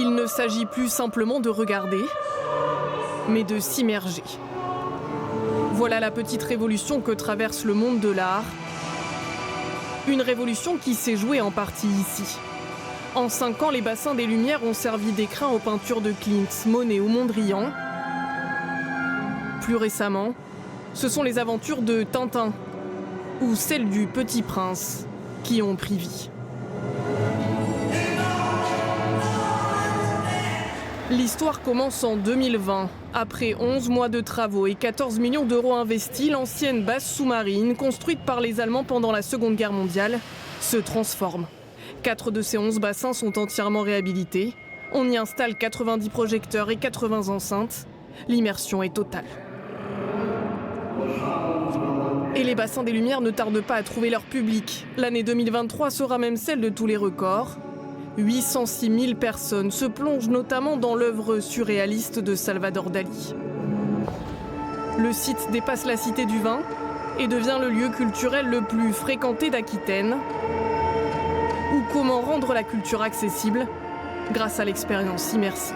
Il ne s'agit plus simplement de regarder, mais de s'immerger. Voilà la petite révolution que traverse le monde de l'art. Une révolution qui s'est jouée en partie ici. En 5 ans, les bassins des Lumières ont servi d'écrin aux peintures de Klimt, Monet ou Mondrian. Plus récemment, ce sont les aventures de Tintin ou celles du Petit Prince qui ont pris vie. L'histoire commence en 2020. Après 11 mois de travaux et 14 millions d'euros investis, l'ancienne base sous-marine, construite par les Allemands pendant la Seconde Guerre mondiale, se transforme. 4 de ces 11 bassins sont entièrement réhabilités. On y installe 90 projecteurs et 80 enceintes. L'immersion est totale. Et les bassins des Lumières ne tardent pas à trouver leur public. L'année 2023 sera même celle de tous les records. 806 000 personnes se plongent notamment dans l'œuvre surréaliste de Salvador Dali. Le site dépasse la Cité du Vin et devient le lieu culturel le plus fréquenté d'Aquitaine. Ou comment rendre la culture accessible grâce à l'expérience immersive.